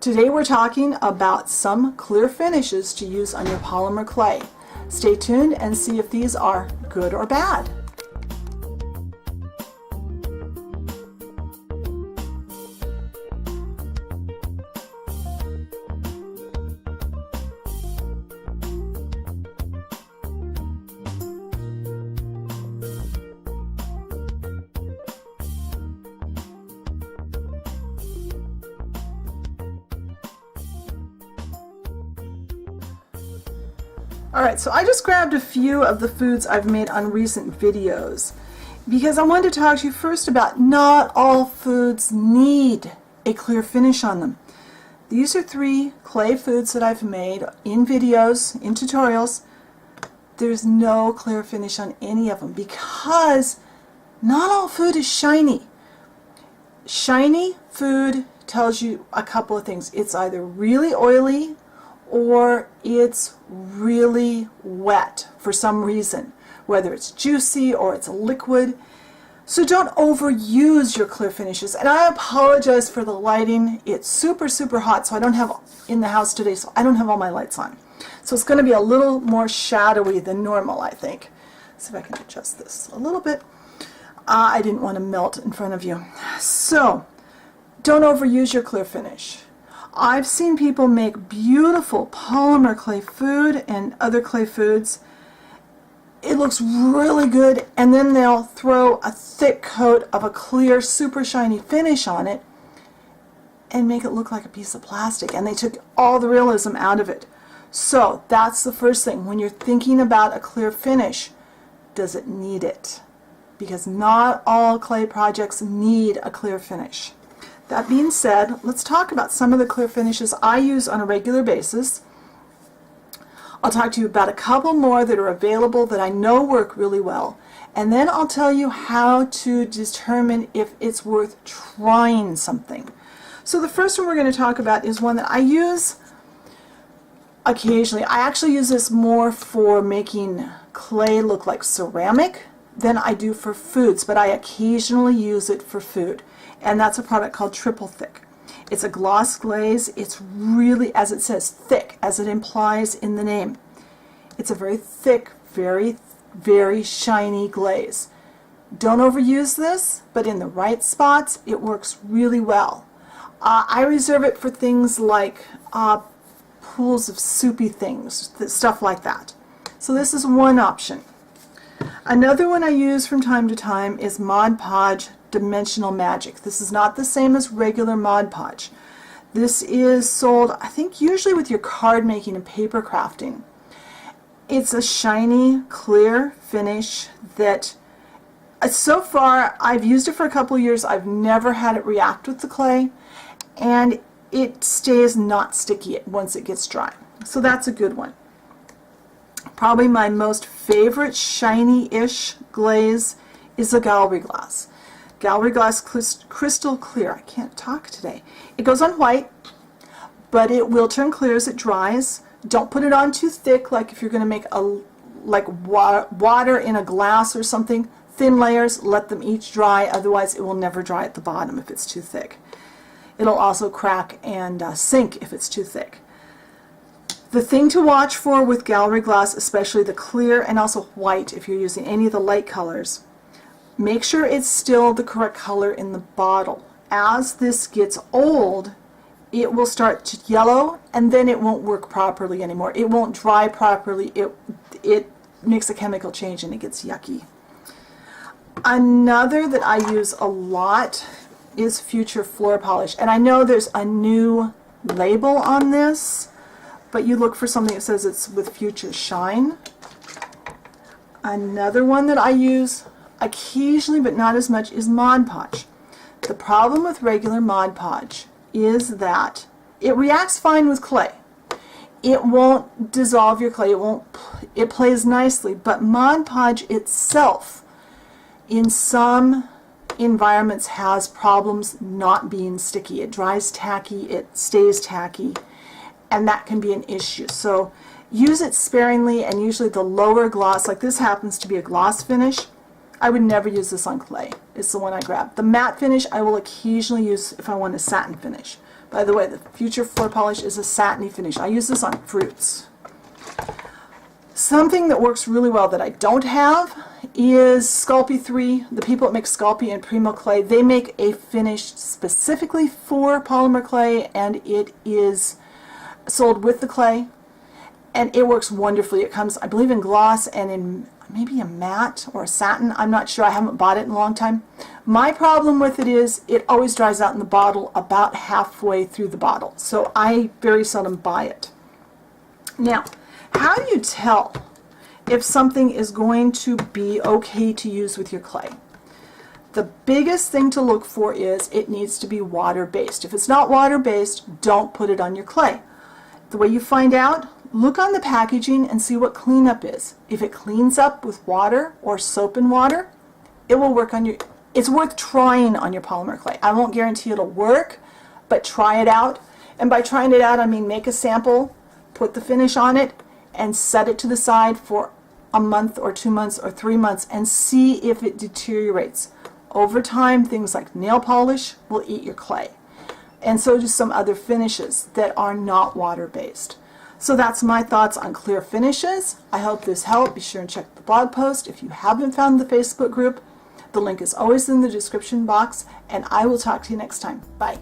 Today we're talking about some clear finishes to use on your polymer clay. Stay tuned and see if these are good or bad. Alright, so I just grabbed a few of the foods I've made on recent videos because I wanted to talk to you first about not all foods need a clear finish on them. These are 3 clay foods that I've made in videos, in tutorials. There's no clear finish on any of them because not all food is shiny. Shiny food tells you a couple of things. It's either really oily or it's really wet for some reason, whether it's juicy or it's a liquid. So don't overuse your clear finishes. And I apologize for the lighting. It's super hot, so I don't have in the house today, so I don't have all my lights on. So it's going to be a little more shadowy than normal, I think. See if I can adjust this a little bit. I didn't want to melt in front of you. So don't overuse your clear finish. I've seen people make beautiful polymer clay food and other clay foods. It looks really good, and then they'll throw a thick coat of a clear, super shiny finish on it and make it look like a piece of plastic, and they took all the realism out of it. So that's the first thing. When you're thinking about a clear finish, does it need it? Because not all clay projects need a clear finish. That being said, let's talk about some of the clear finishes I use on a regular basis. I'll talk to you about a couple more that are available that I know work really well, and then I'll tell you how to determine if it's worth trying something. So the first one we're going to talk about is one that I use occasionally. I actually use this more for making clay look like ceramic than I do for foods, but I occasionally use it for food. And that's a product called Triple Thick. It's a gloss glaze. It's really, as it says, thick, as it implies in the name. It's a very thick, very shiny glaze. Don't overuse this, but in the right spots, it works really well. I reserve it for things like pools of soupy things, stuff like that. So this is one option. Another one I use from time to time is Mod Podge Dimensional Magic. This is not the same as regular Mod Podge. This is sold, I think, usually with your card making and paper crafting. It's a shiny, clear finish that, so far, I've used it for a couple years. I've never had it react with the clay, and it stays not sticky once it gets dry. So that's a good one. Probably my most favorite shiny-ish glaze is a gallery glass. Gallery glass crystal clear. I can't talk today. It goes on white, but it will turn clear as it dries. Don't put it on too thick, like if you're going to make water in a glass or something. Thin layers, let them each dry, otherwise it will never dry at the bottom if it's too thick. It'll also crack and sink if it's too thick. The thing to watch for with gallery glass, especially the clear and also white if you're using any of the light colors, make sure it's still the correct color in the bottle. As this gets old, it will start to yellow, and then it won't work properly anymore. It won't dry properly. It makes a chemical change and it gets yucky. Another that I use a lot is Future Floor Polish, and I know there's a new label on this, but you look for something that says it's with Future Shine. Another one that I use occasionally, but not as much, is Mod Podge. The problem with regular Mod Podge is that it reacts fine with clay. It won't dissolve your clay. It plays nicely, but Mod Podge itself, in some environments, has problems not being sticky. It dries tacky. It stays tacky. And that can be an issue. So use it sparingly, and usually the lower gloss, like this happens to be a gloss finish, I would never use this on clay. It's the one I grabbed. The matte finish I will occasionally use if I want a satin finish. By the way, the Future Floor Polish is a satiny finish. I use this on fruits. Something that works really well that I don't have is Sculpey 3. The people that make Sculpey and Primo Clay, they make a finish specifically for polymer clay, and it is sold with the clay, and it works wonderfully. It comes, I believe, in gloss and in maybe a matte or a satin. I'm not sure. I haven't bought it in a long time. My problem with it is it always dries out in the bottle about halfway through the bottle, so I very seldom buy it. Now, how do you tell if something is going to be okay to use with your clay? The biggest thing to look for is it needs to be water-based. If it's not water-based, don't put it on your clay. The way you find out, look on the packaging and see what cleanup is. If it cleans up with water or soap and water, it will work on your, it's worth trying on your polymer clay. I won't guarantee it'll work, but try it out. And by trying it out, I mean make a sample, put the finish on it, and set it to the side for a month or 2 months or 3 months and see if it deteriorates. Over time, things like nail polish will eat your clay. And so do some other finishes that are not water-based. So that's my thoughts on clear finishes. I hope this helped. Be sure and check the blog post. If you haven't found the Facebook group, the link is always in the description box, and I will talk to you next time. Bye.